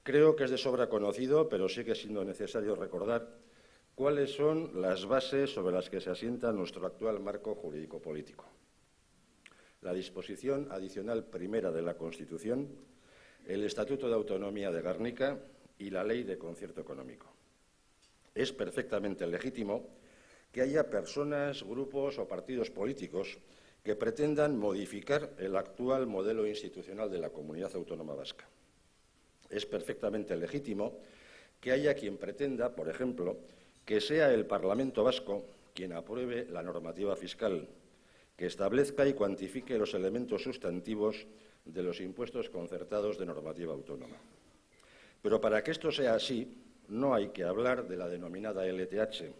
Creo que es de sobra conocido, pero sigue siendo necesario recordar cuáles son las bases sobre las que se asienta nuestro actual marco jurídico-político. La disposición adicional primera de la Constitución, el Estatuto de Autonomía de Gernika y la Ley de Concierto Económico. Es perfectamente legítimo que haya personas, grupos o partidos políticos que pretendan modificar el actual modelo institucional de la Comunidad Autónoma Vasca. Es perfectamente legítimo que haya quien pretenda, por ejemplo, que sea el Parlamento Vasco quien apruebe la normativa fiscal, que establezca y cuantifique los elementos sustantivos de los impuestos concertados de normativa autónoma. Pero para que esto sea así, no hay que hablar de la denominada LTH,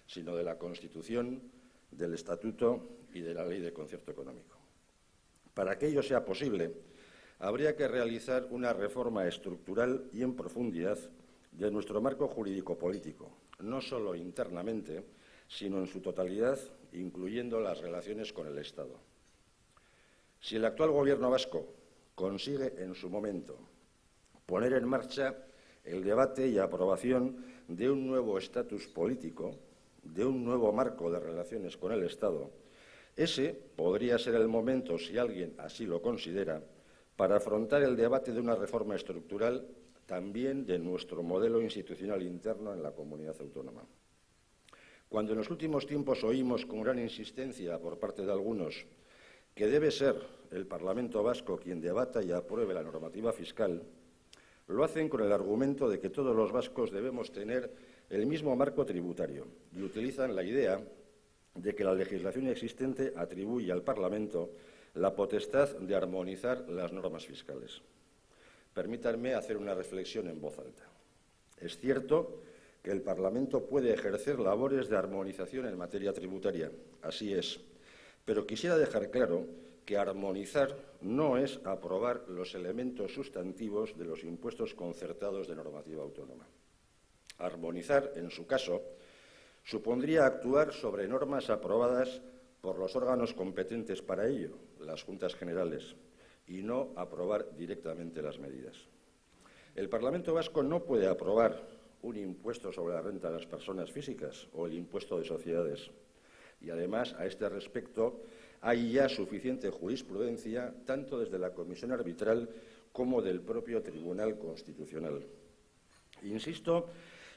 sino de la Constitución, del Estatuto y de la Ley de Concierto Económico. Para que ello sea posible, habría que realizar una reforma estructural y en profundidad de nuestro marco jurídico-político, no solo internamente, sino en su totalidad, incluyendo las relaciones con el Estado. Si el actual Gobierno vasco consigue en su momento poner en marcha el debate y aprobación de un nuevo estatus político, de un nuevo marco de relaciones con el Estado, ese podría ser el momento, si alguien así lo considera, para afrontar el debate de una reforma estructural también de nuestro modelo institucional interno en la comunidad autónoma. Cuando en los últimos tiempos oímos con gran insistencia por parte de algunos que debe ser el Parlamento Vasco quien debata y apruebe la normativa fiscal, lo hacen con el argumento de que todos los vascos debemos tener el mismo marco tributario y utilizan la idea de que la legislación existente atribuye al Parlamento la potestad de armonizar las normas fiscales. Permítanme hacer una reflexión en voz alta. Es cierto que el Parlamento puede ejercer labores de armonización en materia tributaria, así es, pero quisiera dejar claro que armonizar no es aprobar los elementos sustantivos de los impuestos concertados de normativa autónoma. Armonizar, en su caso, supondría actuar sobre normas aprobadas por los órganos competentes para ello, las Juntas Generales, y no aprobar directamente las medidas. El Parlamento Vasco no puede aprobar un impuesto sobre la renta de las personas físicas o el impuesto de sociedades. Y además, a este respecto, hay ya suficiente jurisprudencia, tanto desde la Comisión Arbitral como del propio Tribunal Constitucional. Insisto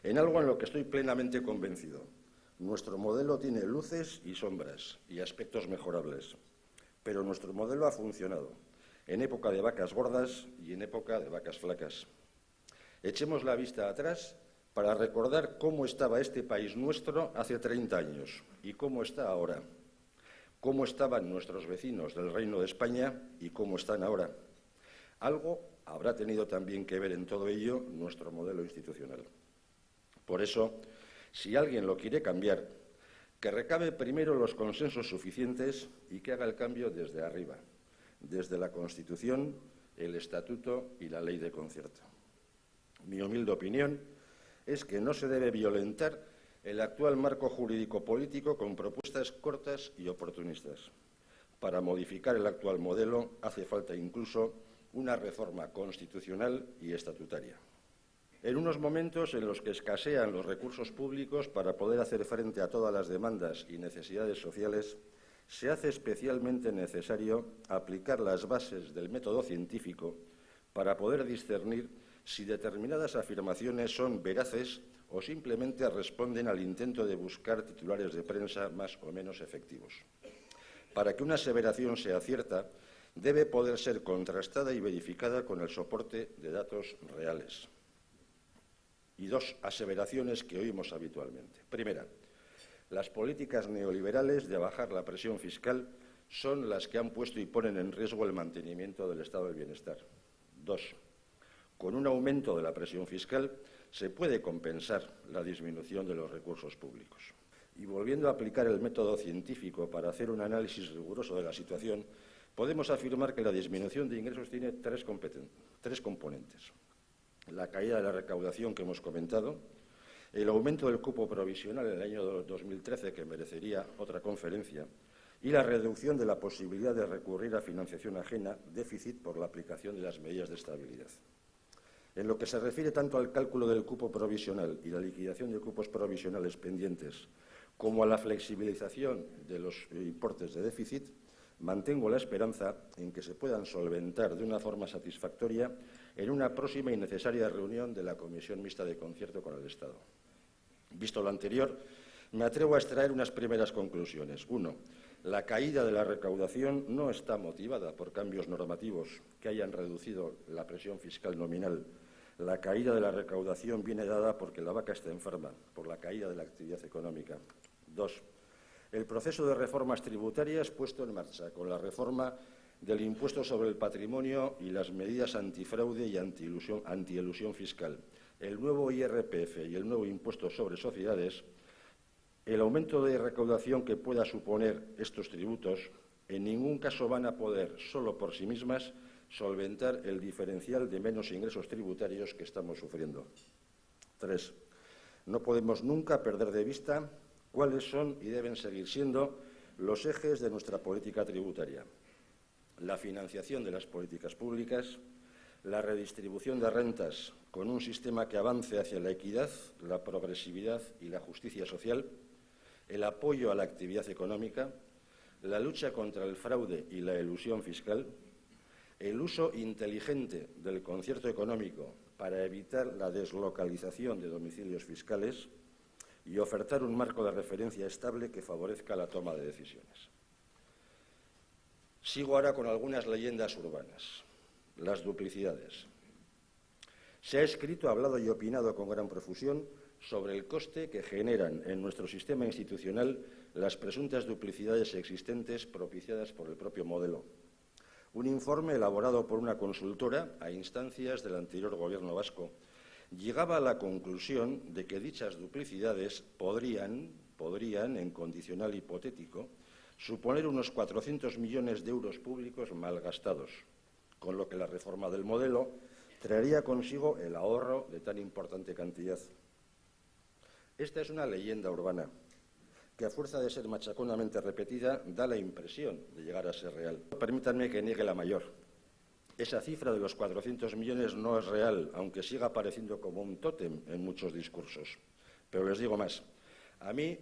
en algo en lo que estoy plenamente convencido. Nuestro modelo tiene luces y sombras y aspectos mejorables, pero nuestro modelo ha funcionado en época de vacas gordas y en época de vacas flacas. Echemos la vista atrás para recordar cómo estaba este país nuestro hace 30 años y cómo está ahora, cómo estaban nuestros vecinos del Reino de España y cómo están ahora. Algo habrá tenido también que ver en todo ello nuestro modelo institucional. Por eso, si alguien lo quiere cambiar, que recabe primero los consensos suficientes y que haga el cambio desde arriba, desde la Constitución, el Estatuto y la Ley de Concierto. Mi humilde opinión es que no se debe violentar el actual marco jurídico-político con propuestas cortas y oportunistas. Para modificar el actual modelo hace falta incluso una reforma constitucional y estatutaria. En unos momentos en los que escasean los recursos públicos para poder hacer frente a todas las demandas y necesidades sociales, se hace especialmente necesario aplicar las bases del método científico para poder discernir si determinadas afirmaciones son veraces o simplemente responden al intento de buscar titulares de prensa más o menos efectivos. Para que una aseveración sea cierta, debe poder ser contrastada y verificada con el soporte de datos reales. Y dos aseveraciones que oímos habitualmente. Primera, las políticas neoliberales de bajar la presión fiscal son las que han puesto y ponen en riesgo el mantenimiento del estado del bienestar. Dos, con un aumento de la presión fiscal se puede compensar la disminución de los recursos públicos. Y volviendo a aplicar el método científico para hacer un análisis riguroso de la situación, podemos afirmar que la disminución de ingresos tiene tres componentes. La caída de la recaudación que hemos comentado, el aumento del cupo provisional en el año 2013, que merecería otra conferencia, y la reducción de la posibilidad de recurrir a financiación ajena, déficit por la aplicación de las medidas de estabilidad. En lo que se refiere tanto al cálculo del cupo provisional y la liquidación de cupos provisionales pendientes, como a la flexibilización de los importes de déficit, mantengo la esperanza en que se puedan solventar de una forma satisfactoria en una próxima y necesaria reunión de la Comisión Mixta de Concierto con el Estado. Visto lo anterior, me atrevo a extraer unas primeras conclusiones. 1. La caída de la recaudación no está motivada por cambios normativos que hayan reducido la presión fiscal nominal. La caída de la recaudación viene dada porque la vaca está enferma, por la caída de la actividad económica. 2. El proceso de reformas tributarias puesto en marcha con la reforma del impuesto sobre el patrimonio y las medidas antifraude y antielusión fiscal, el nuevo IRPF y el nuevo impuesto sobre sociedades, el aumento de recaudación que pueda suponer estos tributos en ningún caso van a poder, solo por sí mismas, solventar el diferencial de menos ingresos tributarios que estamos sufriendo. 3. No podemos nunca perder de vista cuáles son y deben seguir siendo los ejes de nuestra política tributaria. La financiación de las políticas públicas, la redistribución de rentas con un sistema que avance hacia la equidad, la progresividad y la justicia social, el apoyo a la actividad económica, la lucha contra el fraude y la elusión fiscal, el uso inteligente del concierto económico para evitar la deslocalización de domicilios fiscales y ofertar un marco de referencia estable que favorezca la toma de decisiones. Sigo ahora con algunas leyendas urbanas. Las duplicidades. Se ha escrito, hablado y opinado con gran profusión sobre el coste que generan en nuestro sistema institucional las presuntas duplicidades existentes propiciadas por el propio modelo. Un informe elaborado por una consultora a instancias del anterior Gobierno vasco llegaba a la conclusión de que dichas duplicidades podrían, en condicional hipotético, suponer unos 400 millones de euros públicos malgastados, con lo que la reforma del modelo traería consigo el ahorro de tan importante cantidad. Esta es una leyenda urbana que, a fuerza de ser machaconamente repetida, da la impresión de llegar a ser real. Permítanme que niegue la mayor. Esa cifra de los 400 millones no es real, aunque siga apareciendo como un tótem en muchos discursos. Pero les digo más. A mí,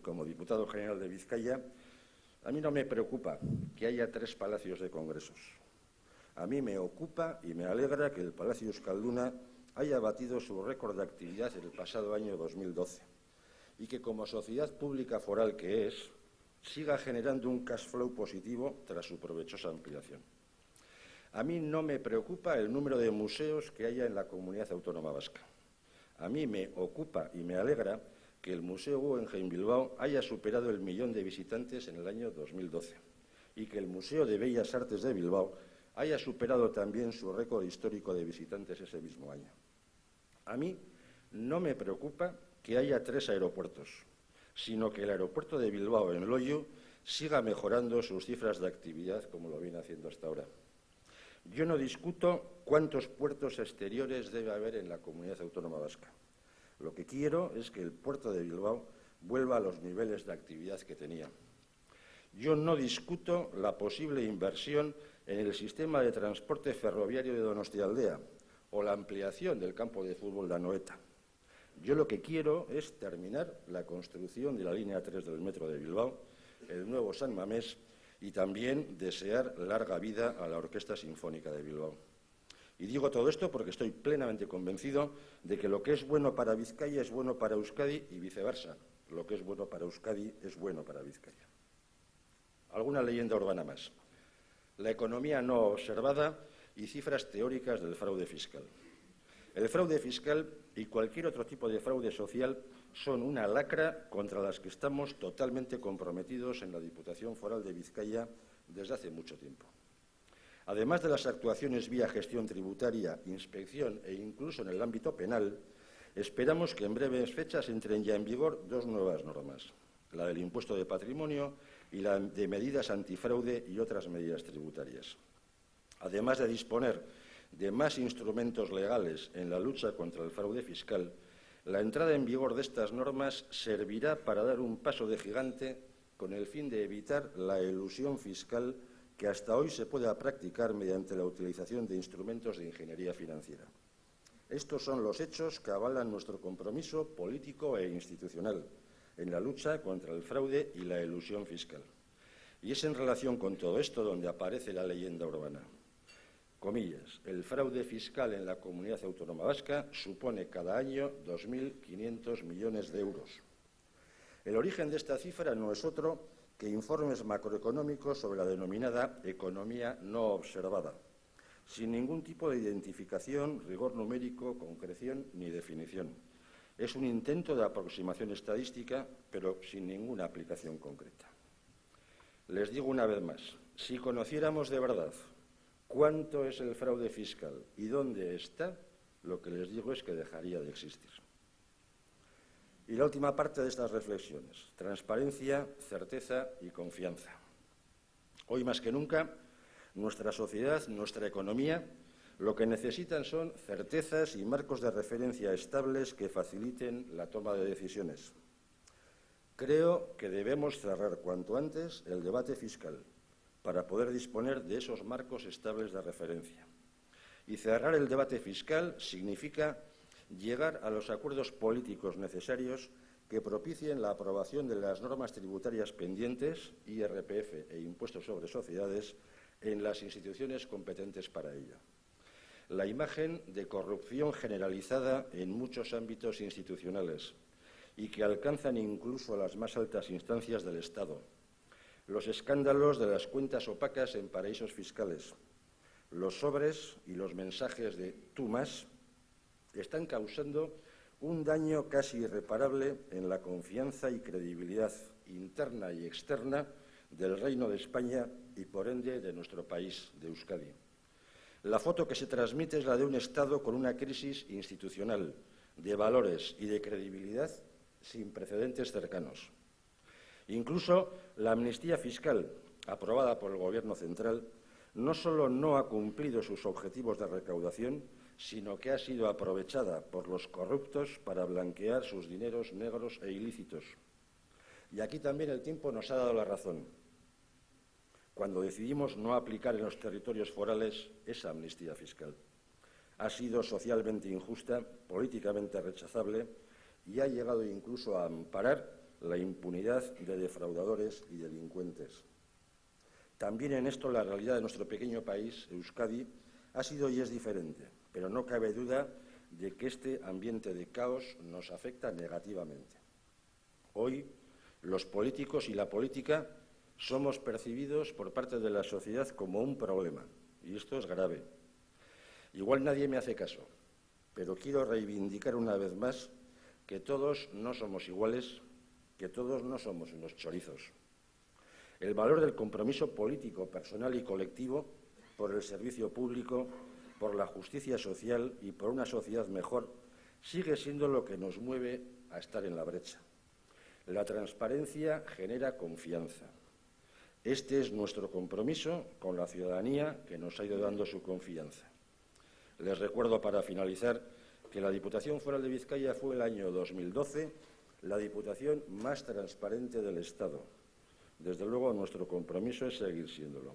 como diputado general de Vizcaya, a mí no me preocupa que haya 3 palacios de congresos. A mí me ocupa y me alegra que el Palacio Euskalduna haya batido su récord de actividad el pasado año 2012 y que, como sociedad pública foral que es, siga generando un cash flow positivo tras su provechosa ampliación. A mí no me preocupa el número de museos que haya en la Comunidad Autónoma Vasca. A mí me ocupa y me alegra que el Museo Guggenheim Bilbao haya superado el 1.000.000 de visitantes en el año 2012 y que el Museo de Bellas Artes de Bilbao haya superado también su récord histórico de visitantes ese mismo año. A mí no me preocupa que haya 3 aeropuertos, sino que el aeropuerto de Bilbao en Loiu siga mejorando sus cifras de actividad como lo viene haciendo hasta ahora. Yo no discuto cuántos puertos exteriores debe haber en la Comunidad Autónoma Vasca. Lo que quiero es que el puerto de Bilbao vuelva a los niveles de actividad que tenía. Yo no discuto la posible inversión en el sistema de transporte ferroviario de Donostialdea o la ampliación del campo de fútbol de Anoeta. Yo lo que quiero es terminar la construcción de la línea 3 del metro de Bilbao, el nuevo San Mamés, y también desear larga vida a la Orquesta Sinfónica de Bilbao. Y digo todo esto porque estoy plenamente convencido de que lo que es bueno para Vizcaya es bueno para Euskadi y viceversa. Lo que es bueno para Euskadi es bueno para Vizcaya. Alguna leyenda urbana más. La economía no observada y cifras teóricas del fraude fiscal. El fraude fiscal y cualquier otro tipo de fraude social son una lacra contra las que estamos totalmente comprometidos en la Diputación Foral de Vizcaya desde hace mucho tiempo. Además de las actuaciones vía gestión tributaria, inspección e incluso en el ámbito penal, esperamos que en breves fechas entren ya en vigor 2 nuevas normas, la del impuesto de patrimonio y la de medidas antifraude y otras medidas tributarias. Además de disponer de más instrumentos legales en la lucha contra el fraude fiscal, la entrada en vigor de estas normas servirá para dar un paso de gigante con el fin de evitar la elusión fiscal que hasta hoy se pueda practicar mediante la utilización de instrumentos de ingeniería financiera. Estos son los hechos que avalan nuestro compromiso político e institucional en la lucha contra el fraude y la elusión fiscal. Y es en relación con todo esto donde aparece la leyenda urbana. Comillas, el fraude fiscal en la Comunidad Autónoma Vasca supone cada año 2.500 millones de euros. El origen de esta cifra no es otro que informes macroeconómicos sobre la denominada economía no observada, sin ningún tipo de identificación, rigor numérico, concreción ni definición. Es un intento de aproximación estadística, pero sin ninguna aplicación concreta. Les digo una vez más, si conociéramos de verdad cuánto es el fraude fiscal y dónde está, lo que les digo es que dejaría de existir. Y la última parte de estas reflexiones, transparencia, certeza y confianza. Hoy más que nunca, nuestra sociedad, nuestra economía, lo que necesitan son certezas y marcos de referencia estables que faciliten la toma de decisiones. Creo que debemos cerrar cuanto antes el debate fiscal para poder disponer de esos marcos estables de referencia. Y cerrar el debate fiscal significa llegar a los acuerdos políticos necesarios que propicien la aprobación de las normas tributarias pendientes, IRPF e impuestos sobre sociedades, en las instituciones competentes para ello. La imagen de corrupción generalizada en muchos ámbitos institucionales y que alcanzan incluso a las más altas instancias del Estado. Los escándalos de las cuentas opacas en paraísos fiscales, los sobres y los mensajes de «tú más» están causando un daño casi irreparable en la confianza y credibilidad interna y externa del Reino de España y, por ende, de nuestro país, de Euskadi. La foto que se transmite es la de un Estado con una crisis institucional, de valores y de credibilidad sin precedentes cercanos. Incluso la amnistía fiscal, aprobada por el Gobierno central, no solo no ha cumplido sus objetivos de recaudación, sino que ha sido aprovechada por los corruptos para blanquear sus dineros negros e ilícitos. Y aquí también el tiempo nos ha dado la razón, cuando decidimos no aplicar en los territorios forales esa amnistía fiscal. Ha sido socialmente injusta, políticamente rechazable y ha llegado incluso a amparar la impunidad de defraudadores y delincuentes. También en esto la realidad de nuestro pequeño país, Euskadi, ha sido y es diferente, pero no cabe duda de que este ambiente de caos nos afecta negativamente. Hoy, los políticos y la política somos percibidos por parte de la sociedad como un problema, y esto es grave. Igual nadie me hace caso, pero quiero reivindicar una vez más que todos no somos iguales, que todos no somos unos chorizos. El valor del compromiso político, personal y colectivo por el servicio público, por la justicia social y por una sociedad mejor sigue siendo lo que nos mueve a estar en la brecha. La transparencia genera confianza. Este es nuestro compromiso con la ciudadanía que nos ha ido dando su confianza. Les recuerdo, para finalizar, que la Diputación Foral de Vizcaya fue el año 2012 la diputación más transparente del Estado. Desde luego, nuestro compromiso es seguir siéndolo.